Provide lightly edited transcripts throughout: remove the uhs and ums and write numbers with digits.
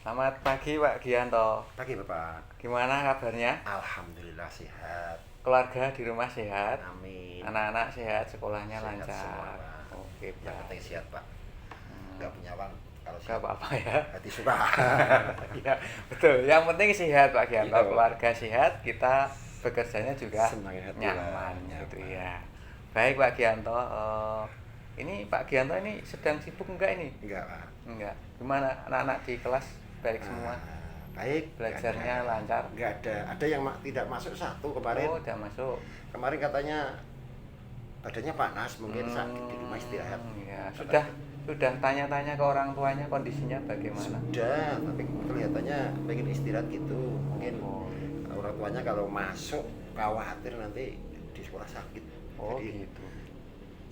Selamat pagi Pak Gianto. Pagi Bapak. Gimana kabarnya? Alhamdulillah sehat. Keluarga di rumah sehat? Amin. Anak-anak sehat, sekolahnya Sehat semua lancar. Pak. Oke, Yang penting baik. sehat Pak. Hmm, Nggak punya uang kalau gak sehat apa-apa ya. hati suka. Ya, betul. Yang penting sehat Pak Gianto. Iya Pak. Keluarga sehat, kita bekerjanya juga Senang hati lah, nyaman gitu nyaman. ya. Baik Pak Gianto, ini Pak Gianto ini sedang sibuk enggak ini? Enggak Pak. Enggak. Gimana anak-anak di kelas? Baik semua? Baik. Belajarnya lancar? Nggak ada. Ada yang tidak masuk satu kemarin. Oh, udah masuk. Kemarin katanya badannya panas, mungkin sakit di rumah istirahat. Ya, Kata- sudah tanya-tanya ke orang tuanya kondisinya bagaimana? Sudah, tapi kelihatannya pengen istirahat gitu. Mungkin Oh, orang tuanya kalau masuk khawatir nanti di sekolah sakit. oh Jadi gitu.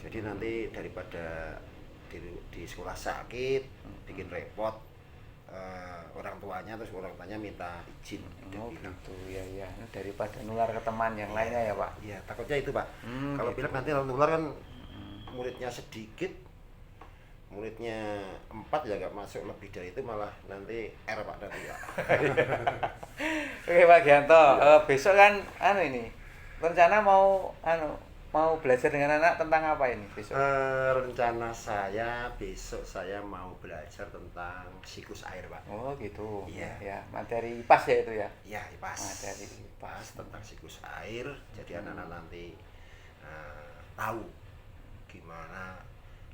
jadi nanti daripada di sekolah sakit bikin repot orang tuanya, terus orang tuanya minta izin. Dia Oh bilang gitu ya ya. Daripada nular ke teman yang lainnya ya Pak. ya takutnya itu Pak. Kalau Gitu. bilang nanti kalau nular kan muridnya sedikit, muridnya 4 ya nggak masuk, lebih dari itu malah nanti R Pak nanti ya. Oke Pak Gianto, Iya. besok kan ini rencana mau belajar dengan anak tentang apa ini besok? Rencana saya besok saya mau belajar tentang siklus air Pak. Oh gitu. Iya. Ya, materi IPAS ya itu ya. Ya, IPAS. Materi IPAS IPAS. tentang siklus air. Jadi anak-anak nanti tahu gimana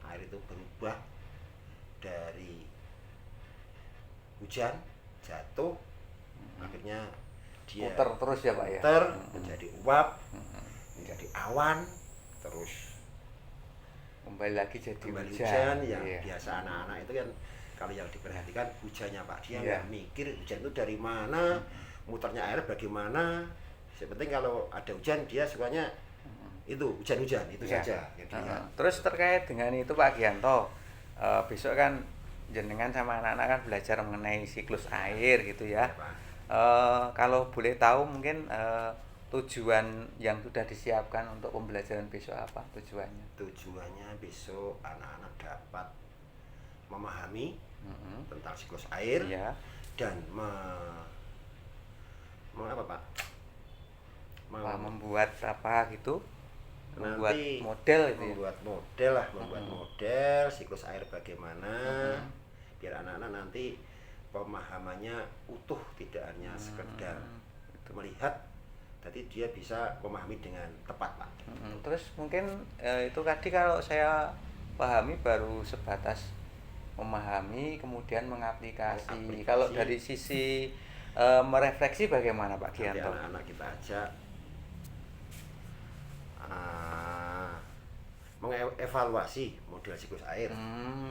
air itu berubah dari hujan jatuh, akhirnya dia Puter terus ya Pak ya. puter menjadi uap, menjadi awan, terus Kembali lagi jadi kembali hujan. hujan. Yang Iya. biasa anak-anak itu kan kalau yang diperhatikan hujannya Pak, dia Iya. nggak mikir hujan itu dari mana, muternya air bagaimana. Yang penting kalau ada hujan dia sukanya itu hujan-hujan itu Ya. saja yang dilihat. Terus terkait dengan itu Pak Gianto, besok kan jenengan sama anak-anak kan belajar mengenai siklus air gitu ya. Ya, Pak. Kalau boleh tahu mungkin tujuan yang sudah disiapkan untuk pembelajaran besok apa tujuannya? Tujuannya besok anak-anak dapat memahami Mm-mm. tentang siklus air Iya. dan apa Pak? Membuat apa gitu? Membuat Nanti model itu ya. membuat model lah, membuat model siklus air bagaimana, biar anak-anak nanti pemahamannya utuh, tidak hanya sekedar melihat, jadi dia bisa memahami dengan tepat Pak. Terus mungkin itu tadi kalau saya pahami baru sebatas memahami kemudian mengaplikasi. Aplikasi. Kalau dari sisi merefleksi bagaimana Pak Nanti Gianto? anak-anak kita ajak mengevaluasi model siklus air.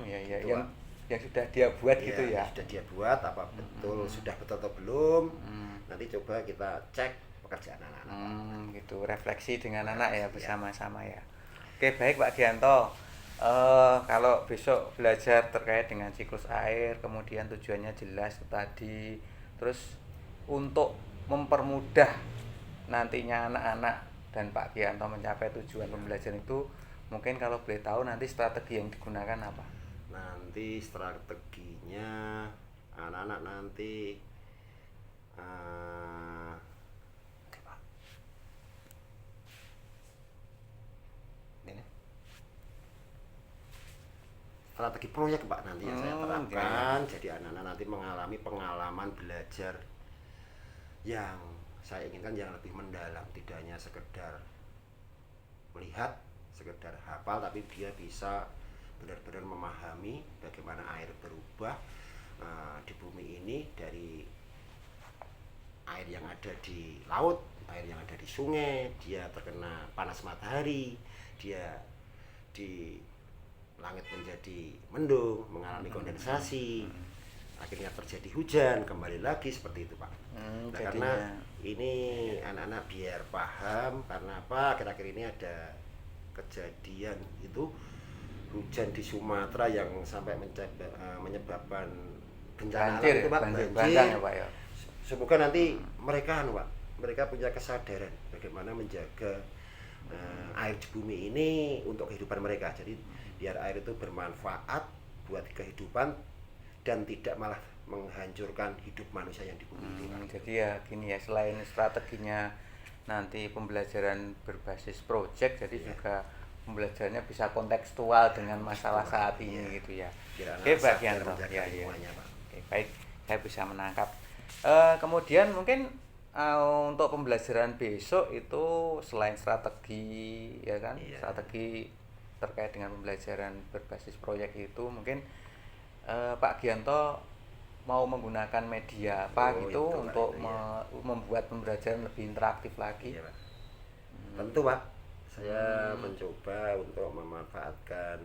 Ya ya Gitu, yang Pak. yang sudah dia buat Iya, gitu ya. sudah dia buat apa betul, sudah betul atau belum. Nanti coba kita cek pekerjaan anak-anak. Gitu refleksi dengan anak ya Iya. bersama-sama ya. Oke baik Pak Gianto. Kalau besok belajar terkait dengan siklus air, kemudian tujuannya jelas itu tadi. Terus untuk mempermudah nantinya anak-anak dan Pak Gianto mencapai tujuan pembelajaran itu, mungkin kalau boleh tahu nanti strategi yang digunakan apa? Nanti strateginya anak-anak nanti ini strategi proyek Pak nanti yang saya terapkan. Jadi anak-anak nanti mengalami pengalaman belajar yang saya inginkan yang lebih mendalam, tidak hanya sekedar melihat, sekedar hafal, tapi dia bisa benar-benar memahami bagaimana air berubah di bumi ini, dari air yang ada di laut, air yang ada di sungai, dia terkena panas matahari, dia di langit menjadi mendung, mengalami kondensasi, akhirnya terjadi hujan, kembali lagi seperti itu Pak. Nah, karena ini anak-anak biar paham, karena apa, akhir-akhir ini ada kejadian itu hujan di Sumatera yang sampai menyebabkan bencana alam itu Pak, banjir banjir. bandang ya Pak ya. Semoga nanti mereka Pak, mereka punya kesadaran bagaimana menjaga air di bumi ini untuk kehidupan mereka. Jadi biar air itu bermanfaat buat kehidupan, dan tidak malah menghancurkan hidup manusia yang di bumi ini, Pak. Jadi ya gini ya, selain strateginya nanti pembelajaran berbasis project, jadi Iya. juga pembelajarannya bisa kontekstual dengan masalah saat ini Iya. gitu ya. Biar Oke anak Pak sadar Gianto, menjaga ya ya. lingkungannya, Pak. Oke, baik, saya bisa menangkap. Kemudian mungkin untuk pembelajaran besok itu selain strategi ya kan, Iya. strategi terkait dengan pembelajaran berbasis proyek itu mungkin Pak Gianto mau menggunakan media apa Oh, gitu itu, Pak, untuk itu, ya. membuat pembelajaran lebih interaktif lagi. Iya, Pak. Tentu, Pak. Saya mencoba untuk memanfaatkan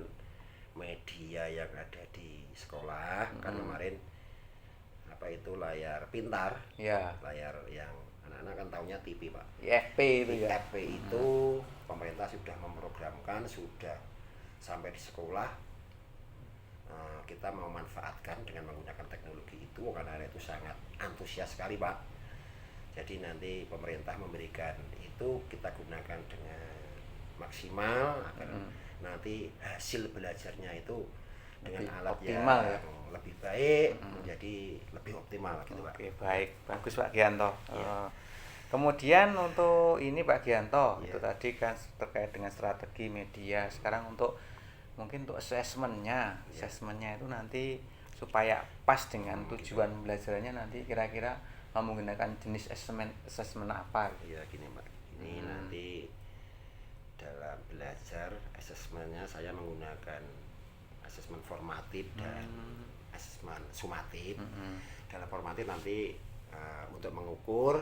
media yang ada di sekolah. Kan kemarin apa itu layar pintar, Ya, layar yang anak-anak kan taunya TV, Pak. IFP itu ya. IFP itu pemerintah sudah memprogramkan, sudah sampai di sekolah. Kita mau manfaatkan dengan menggunakan teknologi itu karena anak itu sangat antusias sekali, Pak. Jadi nanti pemerintah memberikan itu kita gunakan dengan maksimal agar nanti hasil belajarnya itu dengan Lebih alat optimal yang ya. lebih baik menjadi lebih optimal gitu, Pak. Oke, baik. Bagus Pak Gianto. Iya. Kemudian untuk ini Pak Gianto, Iya. itu tadi kan terkait dengan strategi media. Sekarang untuk mungkin untuk assessmentnya, Iya. assessmentnya itu nanti supaya pas dengan tujuan pembelajarannya nanti kira-kira menggunakan jenis assessment apa? Iya gini, Pak. Ini nanti dalam belajar asesmennya saya menggunakan asesmen formatif dan asesmen sumatif. Dalam formatif nanti untuk mengukur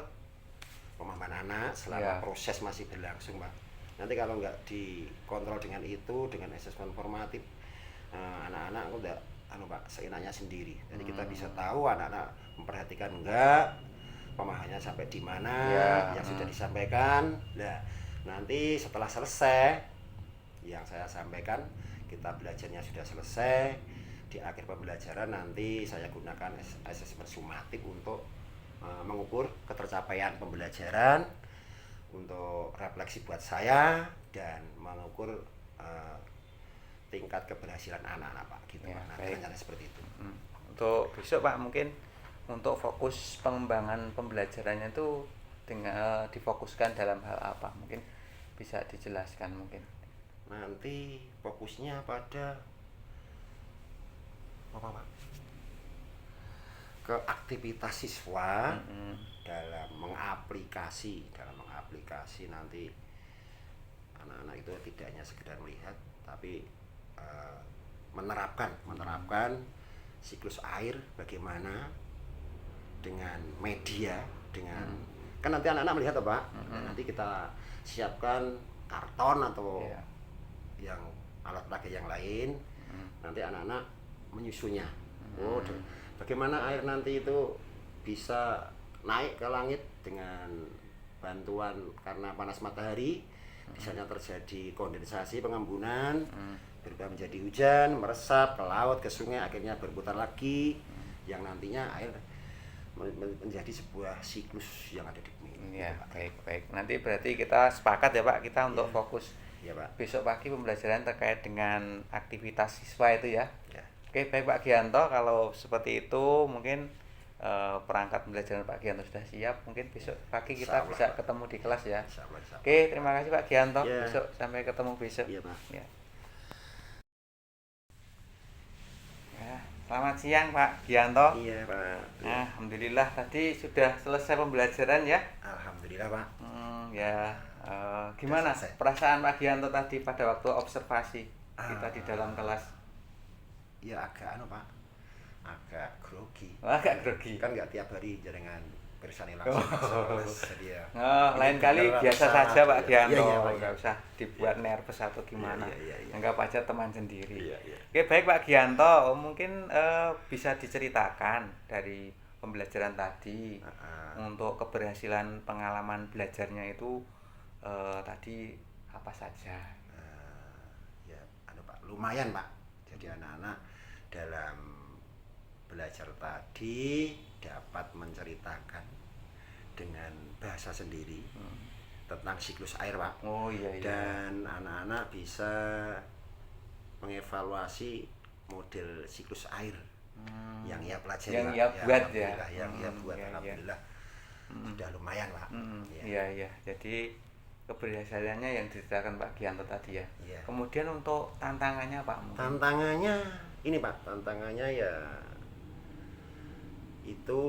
pemahaman anak selama Ya. proses masih berlangsung, Pak. Nanti kalau nggak dikontrol dengan itu, dengan asesmen formatif, anak-anak aku nggak Pak, seenaknya sendiri. Jadi kita bisa tahu anak-anak memperhatikan enggak, pemahamannya sampai di mana Ya. yang sudah disampaikan. Nah, nanti setelah selesai yang saya sampaikan, kita belajarnya sudah selesai. Di akhir pembelajaran nanti saya gunakan asesmen sumatif untuk mengukur ketercapaian pembelajaran, untuk refleksi buat saya dan mengukur tingkat keberhasilan anak-anak, Pak, gitu, Ya, Pak. baik. Nanti seperti itu. Untuk besok Pak mungkin untuk fokus pengembangan pembelajarannya itu dengan difokuskan dalam hal apa? Mungkin bisa dijelaskan mungkin. Nanti fokusnya pada apa, Pak? Ke aktivitas siswa dalam mengaplikasi nanti anak-anak itu tidak hanya sekedar melihat tapi menerapkan siklus air bagaimana dengan media, dengan kan nanti anak-anak melihat apa, Pak? Dan nanti kita siapkan karton atau Iya. yang alat peraga yang lain. Nanti anak-anak menyusunnya. Bagaimana air nanti itu bisa naik ke langit dengan bantuan karena panas matahari, misalnya terjadi kondensasi pengembunan, berubah menjadi hujan, meresap ke laut, ke sungai, akhirnya berputar lagi, yang nantinya air menjadi sebuah siklus yang ada di bumi. Ya, baik. Nanti berarti kita sepakat ya Pak, kita untuk fokus Ya, Pak. besok pagi pembelajaran terkait dengan aktivitas siswa itu ya. Ya. Oke, baik Pak Gianto, kalau seperti itu mungkin perangkat pembelajaran Pak Gianto sudah siap, mungkin besok pagi kita Insyaallah, bisa Pak. ketemu di kelas ya. Insyaallah. Oke, terima kasih Pak Gianto. Ya. Besok sampai ketemu besok. Iya, Pak. Ya. Ya, selamat siang Pak Gianto. Iya, Pak. Nah, alhamdulillah tadi sudah selesai pembelajaran ya. Alhamdulillah, Pak. Gimana selesai. perasaan Pak Gianto tadi pada waktu observasi kita di dalam kelas? Ya agak Pak, agak grogi. Agak grogi. Kan nggak tiap hari jaringan bersani langsung jadi ya. Lain kali benar, biasa salah. saja Pak Gianto, Iya, Pak. nggak usah dibuat nervous atau gimana. Iya. Anggap aja teman sendiri. Iya. Oke, baik Pak Gianto, mungkin bisa diceritakan dari pembelajaran tadi untuk keberhasilan pengalaman belajarnya itu tadi apa saja? Ya, Pak, lumayan, Pak. Jadi anak-anak dalam belajar tadi dapat menceritakan dengan bahasa sendiri tentang siklus air, Pak. Oh iya. Dan anak-anak bisa mengevaluasi model siklus air yang ia pelajari, yang Pak. ia buat ya, alhamdulillah, yang ia buat iya, iya. alhamdulillah sudah lumayan, Pak. Ya. Iya iya, jadi keberhasilannya yang diceritakan Pak Gianto tadi ya. Iya. Kemudian untuk tantangannya Pak mungkin. Tantangannya ini, Pak, tantangannya ya itu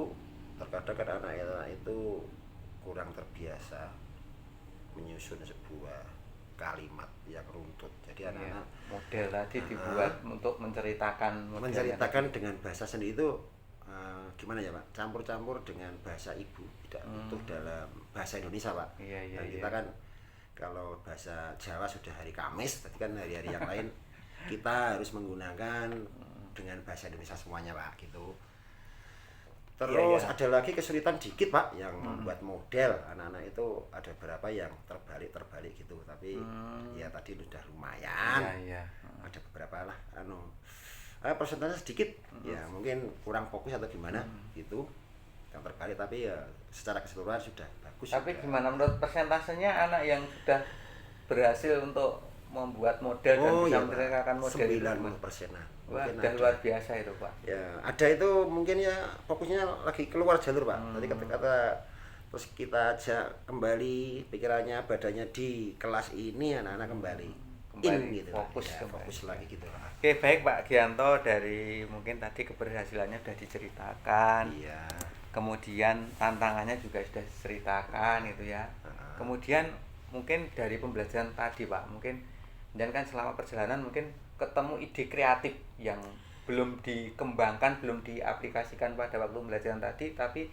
terkadang kan anak-anak itu kurang terbiasa menyusun sebuah kalimat yang runtut. Jadi Iya, anak-anak model tadi dibuat untuk menceritakan modelnya. menceritakan dengan bahasa sendiri itu gimana ya, Pak? Campur-campur dengan bahasa ibu, tidak utuh dalam bahasa Indonesia, Pak. Iya, iya, Dan kita iya. kan kalau bahasa Jawa sudah hari Kamis, tadi kan hari-hari yang lain kita harus menggunakan dengan bahasa Indonesia semuanya, Pak, gitu. Terus Iya. ada lagi kesulitan dikit, Pak, yang membuat model anak-anak itu ada berapa yang terbalik gitu, tapi ya tadi udah lumayan. Iya iya. Ada beberapa lah persentase sedikit, ya mungkin kurang fokus atau gimana gitu yang terbalik, tapi ya secara keseluruhan sudah bagus. Tapi sudah. gimana menurut persentasenya anak yang sudah berhasil untuk membuat model dan bisa iya, menceritakan Pak. model itu? 90%-an. Wah, Mungkin udah ada. luar biasa itu Pak. Ya, ada itu mungkin ya fokusnya lagi keluar jalur, Pak. Tadi kata-kata terus kita ajak kembali pikirannya, badannya di kelas ini, anak-anak kembali in gitu, fokus ya, kembali. fokus lagi gitu, Pak. Oke, baik Pak Gianto, dari mungkin tadi keberhasilannya sudah diceritakan. Iya. Kemudian tantangannya juga sudah diceritakan gitu ya. Kemudian mungkin dari pembelajaran tadi Pak, mungkin dan kan selama perjalanan mungkin ketemu ide kreatif yang belum dikembangkan, belum diaplikasikan pada waktu pembelajaran tadi, tapi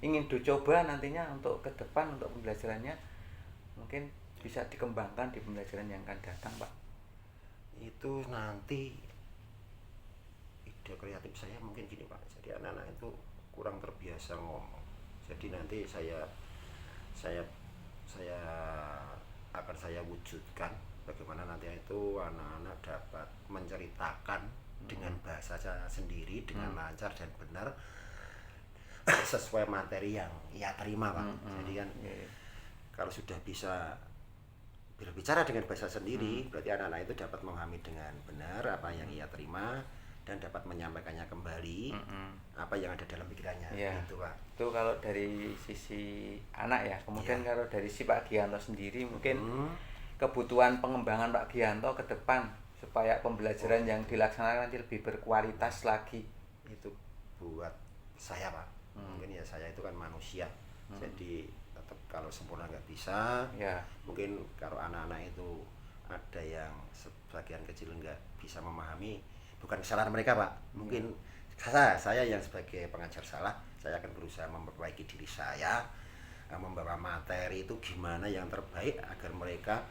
ingin dicoba nantinya untuk ke depan untuk pembelajarannya mungkin bisa dikembangkan di pembelajaran yang akan datang Pak. Itu nanti ide kreatif saya mungkin gini, Pak. Jadi anak-anak itu kurang terbiasa ngomong. Jadi nanti saya akan saya wujudkan bagaimana nanti itu anak-anak dapat menceritakan dengan bahasa sendiri dengan lancar dan benar sesuai materi yang ia terima, Pak. Jadi kan kalau sudah bisa berbicara dengan bahasa sendiri, berarti anak-anak itu dapat memahami dengan benar apa yang ia terima dan dapat menyampaikannya kembali apa yang ada dalam pikirannya. Iya. Gitu, Pak. Itu kalau dari sisi anak ya. Kemudian kalau dari si Pak Gianto sendiri mungkin kebutuhan pengembangan Pak Gianto ke depan supaya pembelajaran yang dilaksanakan nanti lebih berkualitas lagi. Itu buat saya, Pak. Mungkin ya saya itu kan manusia, jadi tetap kalau sempurna nggak bisa. Ya. Mungkin kalau anak-anak itu ada yang sebagian kecil nggak bisa memahami, bukan kesalahan mereka, Pak. Mungkin saya yang sebagai pengajar salah, saya akan berusaha memperbaiki diri saya, membawa materi itu gimana yang terbaik agar mereka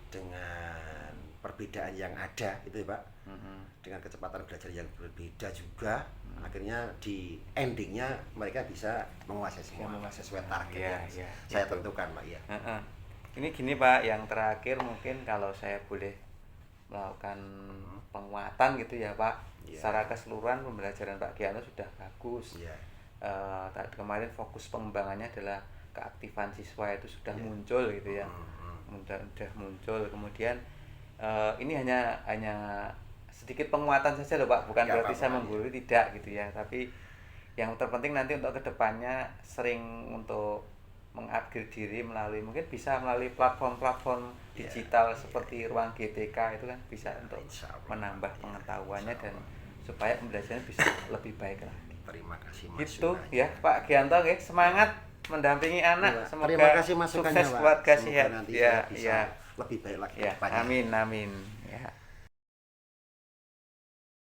dengan perbedaan yang ada itu ya, Pak, dengan kecepatan belajar yang berbeda juga, akhirnya di endingnya mereka bisa menguasai semua sesuai target yang saya tentukan, Pak. Ya. Ini gini Pak, yang terakhir mungkin kalau saya boleh melakukan penguatan gitu ya Pak, secara keseluruhan pembelajaran Pak Gianto sudah bagus. Kemarin fokus pengembangannya adalah keaktifan siswa itu sudah muncul gitu ya, sudah muncul. Kemudian ini hanya sedikit penguatan saja loh Pak, bukan berarti saya menggurui, tidak gitu ya, tapi yang terpenting nanti untuk kedepannya sering untuk mengupgrade diri mungkin bisa melalui platform-platform digital seperti ruang GTK itu kan bisa untuk menambah pengetahuannya dan supaya pembelajaran bisa lebih baik lagi. Terima kasih Mas. Gitu ya Pak Gianto, semangat mendampingi anak. Semoga terima kasih masukannya, sukses Pak. keluarga Semoga sehat. nanti Ya, bisa lebih baik lagi. Ya, amin. Ya.